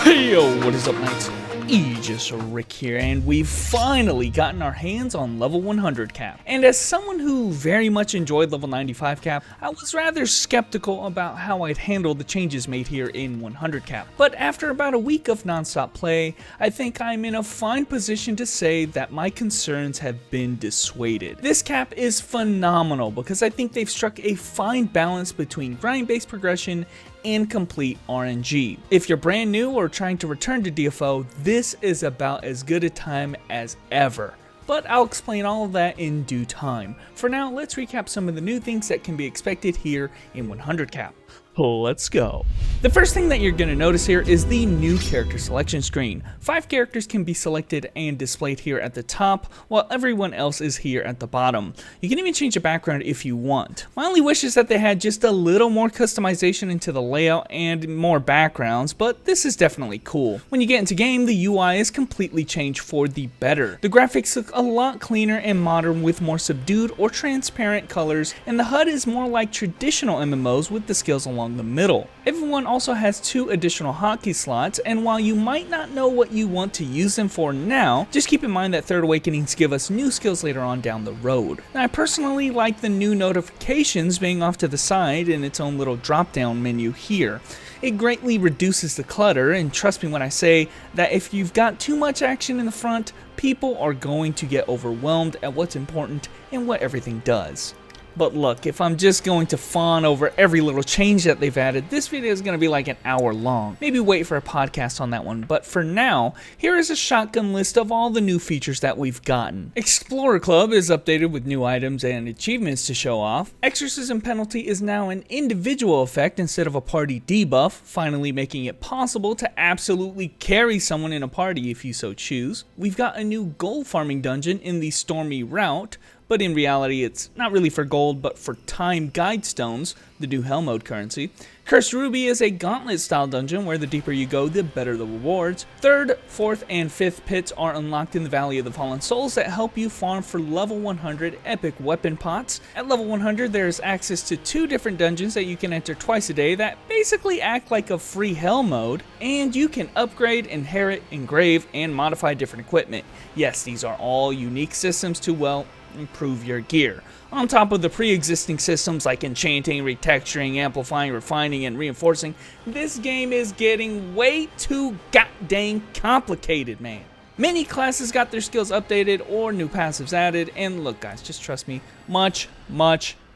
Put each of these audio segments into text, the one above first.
Yo, what is up, mates? Aegis Rick here, and we've finally gotten our hands on level 100 cap. And as someone who very much enjoyed level 95 cap, I was rather skeptical about how I'd handle the changes made here in 100 cap. But after about a week of non-stop play, I think I'm in a fine position to say that my concerns have been dissuaded. This cap is phenomenal because I think they've struck a fine balance between grind-based progression and complete RNG. If you're brand new or trying to return to DFO, this is about as good a time as ever. But I'll explain all of that in due time. For now, let's recap some of the new things that can be expected here in 100 cap. Let's go. The first thing that you're going to notice here is the new character selection screen. 5 characters can be selected and displayed here at the top, while everyone else is here at the bottom. You can even change the background if you want. My only wish is that they had just a little more customization into the layout and more backgrounds, but this is definitely cool. When you get into game, the UI is completely changed for the better. The graphics look a lot cleaner and modern with more subdued or transparent colors, and the HUD is more like traditional MMOs with the skills along the middle. Everyone also has 2 additional hotkey slots, and while you might not know what you want to use them for now, just keep in mind that Third Awakenings give us new skills later on down the road. Now, I personally like the new notifications being off to the side in its own little drop down menu here. It greatly reduces the clutter, and trust me when I say that if you've got too much action in the front, people are going to get overwhelmed at what's important and what everything does. But look, if I'm just going to fawn over every little change that they've added, this video is going to be like an hour long. Maybe wait for a podcast on that one, but for now, here is a shotgun list of all the new features that we've gotten. Explorer Club is updated with new items and achievements to show off. Exorcism Penalty is now an individual effect instead of a party debuff, finally making it possible to absolutely carry someone in a party if you so choose. We've got a new gold farming dungeon in the Stormy Route, but in reality it's not really for gold but for time guide stones, the new hell mode currency. Cursed Ruby is a gauntlet style dungeon where the deeper you go the better the rewards. 3rd, 4th, and 5th pits are unlocked in the Valley of the Fallen Souls that help you farm for level 100 epic weapon pots. At level 100 there is access to 2 different dungeons that you can enter twice a day that basically act like a free hell mode, and you can upgrade, inherit, engrave, and modify different equipment. Yes, these are all unique systems to, well, improve your gear. On top of the pre-existing systems like enchanting, retexturing, amplifying, refining, and reinforcing, this game is getting way too goddamn complicated, man. Many classes got their skills updated or new passives added, and look guys, just trust me, much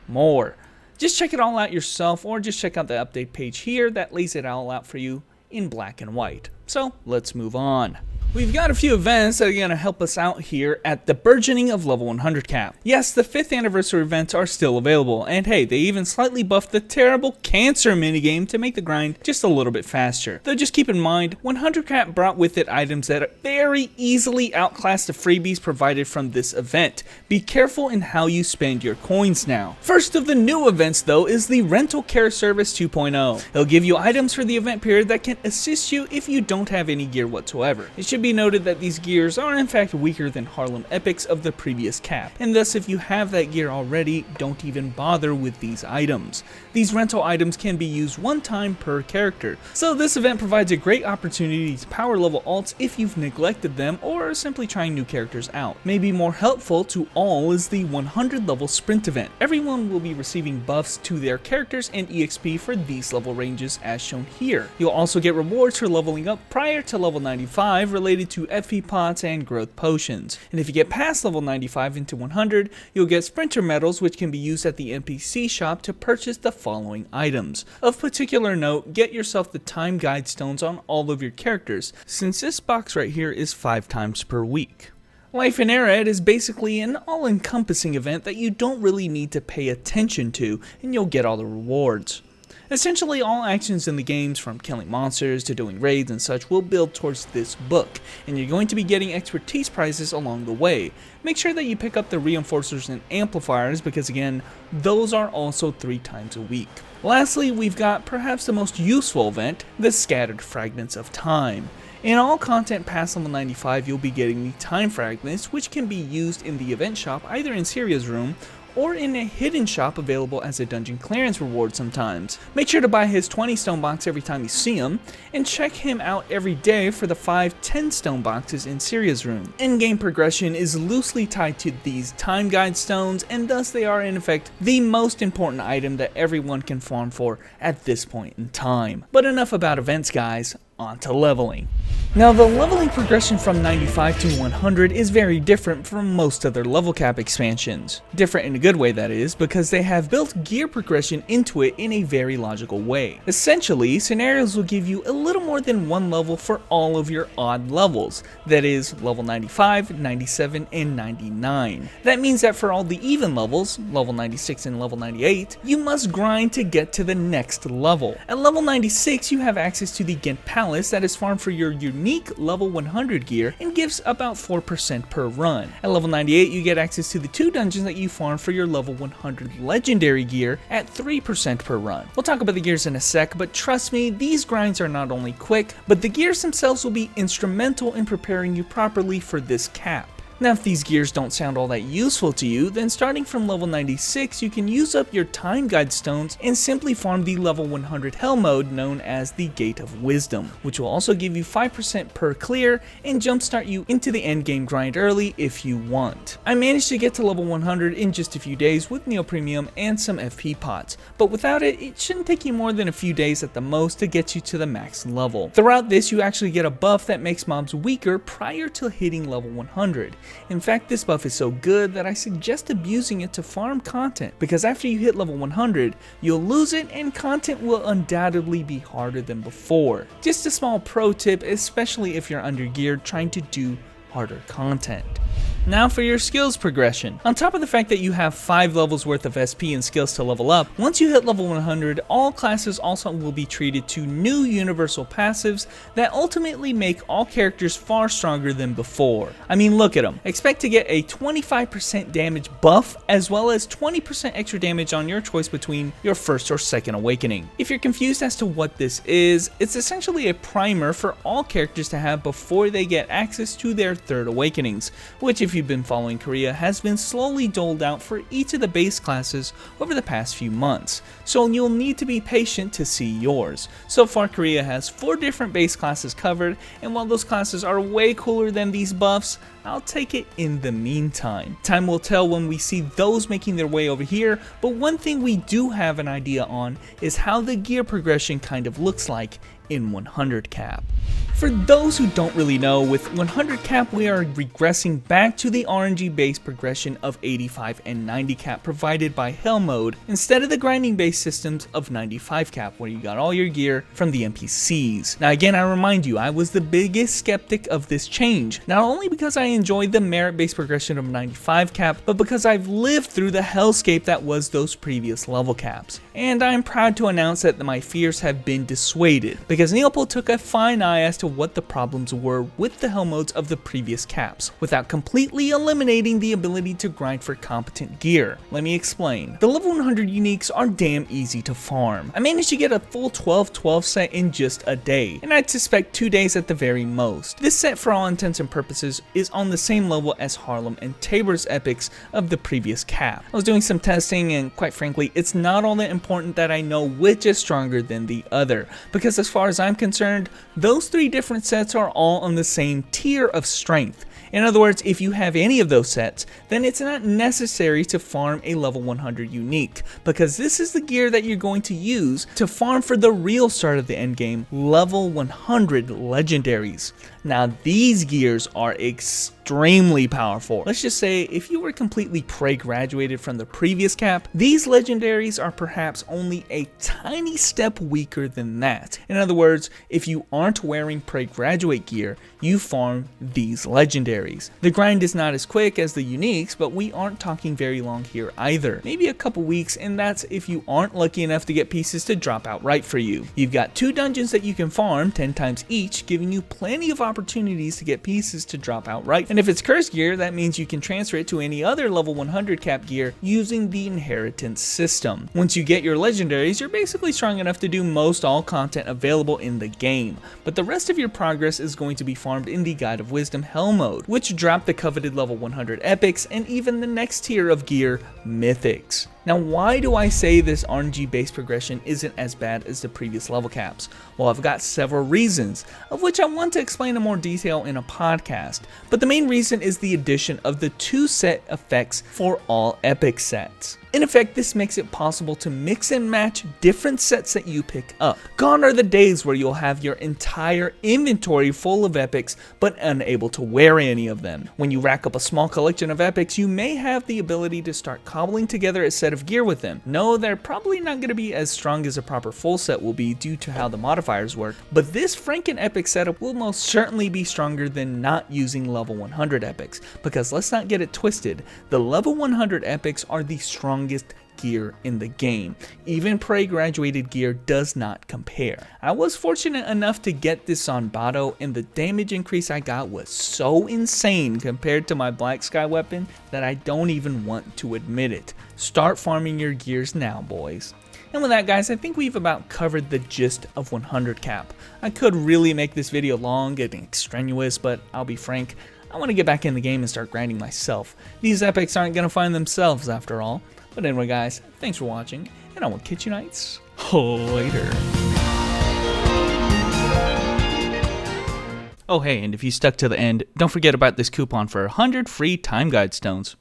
more. Just check it all out yourself, or just check out the update page here that lays it all out for you in black and white. So let's move on. We've got a few events that are going to help us out here at the burgeoning of level 100 cap. Yes, the 5th anniversary events are still available, and hey, they even slightly buffed the terrible cancer minigame to make the grind just a little bit faster. Though just keep in mind, 100 cap brought with it items that very easily outclass the freebies provided from this event. Be careful in how you spend your coins now. First of the new events though is the Rental Care Service 2.0. It'll give you items for the event period that can assist you if you don't have any gear whatsoever. It should be noted that these gears are in fact weaker than Harlem Epics of the previous cap, and thus if you have that gear already, don't even bother with these items. These rental items can be used one time per character, so this event provides a great opportunity to power level alts if you've neglected them or are simply trying new characters out. Maybe more helpful to all is the 100 level sprint event. Everyone will be receiving buffs to their characters and EXP for these level ranges as shown here. You'll also get rewards for leveling up prior to level 95 related to FP pots and growth potions. And if you get past level 95 into 100, you'll get sprinter medals which can be used at the NPC shop to purchase the following items. Of particular note, get yourself the time guide stones on all of your characters, since this box right here is 5 times per week. Life in Arid is basically an all-encompassing event that you don't really need to pay attention to, and you'll get all the rewards. Essentially, all actions in the games, from killing monsters to doing raids and such, will build towards this book, and you're going to be getting expertise prizes along the way. Make sure that you pick up the reinforcers and amplifiers because again, those are also 3 times a week. Lastly, we've got perhaps the most useful event, the Scattered Fragments of Time. In all content past level 95, you'll be getting the Time Fragments, which can be used in the event shop either in Syria's room or in a hidden shop available as a dungeon clearance reward sometimes. Make sure to buy his 20 stone box every time you see him, and check him out every day for the 5 10 stone boxes in Syria's rune. Endgame progression is loosely tied to these time guide stones, and thus they are in effect the most important item that everyone can farm for at this point in time. But enough about events, guys. On to leveling. Now, the leveling progression from 95 to 100 is very different from most other level cap expansions. Different in a good way, that is, because they have built gear progression into it in a very logical way. Essentially, scenarios will give you a little more than one level for all of your odd levels, that is, level 95, 97, and 99. That means that for all the even levels, level 96 and level 98, you must grind to get to the next level. At level 96, you have access to the Ghent Palace that is farmed for your unique level 100 gear and gives about 4% per run. At level 98, you get access to the 2 dungeons that you farm for your level 100 legendary gear at 3% per run. We'll talk about the gears in a sec, but trust me, these grinds are not only quick, but the gears themselves will be instrumental in preparing you properly for this cap. Now, if these gears don't sound all that useful to you, then starting from level 96, you can use up your time guide stones and simply farm the level 100 hell mode known as the Gate of Wisdom, which will also give you 5% per clear and jumpstart you into the endgame grind early if you want. I managed to get to level 100 in just a few days with Neo Premium and some FP pots, but without it, it shouldn't take you more than a few days at the most to get you to the max level. Throughout this, you actually get a buff that makes mobs weaker prior to hitting level 100. In fact, this buff is so good that I suggest abusing it to farm content, because after you hit level 100, you'll lose it and content will undoubtedly be harder than before. Just a small pro tip, especially if you're undergeared trying to do harder content. Now for your skills progression. On top of the fact that you have 5 levels worth of SP and skills to level up, once you hit level 100, all classes also will be treated to new universal passives that ultimately make all characters far stronger than before. I mean, look at them. Expect to get a 25% damage buff as well as 20% extra damage on your choice between your first or second awakening. If you're confused as to what this is, it's essentially a primer for all characters to have before they get access to their third awakenings, which, if you've been following Korea, has been slowly doled out for each of the base classes over the past few months, so you'll need to be patient to see yours. So far, Korea has 4 different base classes covered, and while those classes are way cooler than these buffs, I'll take it in the meantime. Time will tell when we see those making their way over here, but one thing we do have an idea on is how the gear progression kind of looks like in 100 cap. For those who don't really know, with 100 cap we are regressing back to the RNG based progression of 85 and 90 cap provided by Hell mode, instead of the grinding based systems of 95 cap where you got all your gear from the NPCs. Now again, I remind you, I was the biggest skeptic of this change, not only because I enjoyed the merit based progression of 95 cap, but because I've lived through the hellscape that was those previous level caps. And I'm proud to announce that my fears have been dissuaded, because Neopol took a fine eye as to what the problems were with the hell modes of the previous caps, without completely eliminating the ability to grind for competent gear. Let me explain. The level 100 uniques are damn easy to farm. I managed to get a full 12-12 set in just a day, and I'd suspect 2 days at the very most. This set, for all intents and purposes, is on the same level as Harlem and Tabor's epics of the previous cap. I was doing some testing, and quite frankly, it's not all that important that I know which is stronger than the other, because as far as I'm concerned, those 3 different sets are all on the same tier of strength. In other words, if you have any of those sets, then it's not necessary to farm a level 100 unique, because this is the gear that you're going to use to farm for the real start of the endgame, level 100 legendaries. Now these gears are extremely powerful. Let's just say if you were completely pre-graduated from the previous cap, these legendaries are perhaps only a tiny step weaker than that. In other words, if you aren't wearing pre-graduate gear, you farm these legendaries. The grind is not as quick as the uniques, but we aren't talking very long here either. Maybe a couple weeks, and that's if you aren't lucky enough to get pieces to drop outright for you. You've got 2 dungeons that you can farm 10 times each, giving you plenty of opportunities to get pieces to drop outright. And if it's curse gear, that means you can transfer it to any other level 100 cap gear using the inheritance system. Once you get your legendaries, you're basically strong enough to do most all content available in the game, but the rest of your progress is going to be farmed in the Guide of Wisdom Hell mode, which drop the coveted level 100 epics and even the next tier of gear, mythics. Now, why do I say this RNG base progression isn't as bad as the previous level caps? Well, I've got several reasons, of which I want to explain in more detail in a podcast, but the main reason is the addition of the 2 set effects for all epic sets. In effect, this makes it possible to mix and match different sets that you pick up. Gone are the days where you'll have your entire inventory full of epics but unable to wear any of them. When you rack up a small collection of epics, you may have the ability to start cobbling together a set of gear with them. No, they're probably not going to be as strong as a proper full set will be due to how the modifiers work, but this Franken epic setup will most certainly be stronger than not using level 100 epics, because let's not get it twisted, the level 100 epics are the strongest gear in the game. Even Prey graduated gear does not compare. I was fortunate enough to get this on Bado, and the damage increase I got was so insane compared to my Black Sky weapon that I don't even want to admit it. Start farming your gears now, boys. And with that, guys, I think we've about covered the gist of 100 cap. I could really make this video long and extraneous, but I'll be frank, I want to get back in the game and start grinding myself. These epics aren't going to find themselves after all. But anyway, guys, thanks for watching, and I will catch you nights later. Oh hey, and if you stuck to the end, don't forget about this coupon for 100 free time guide stones.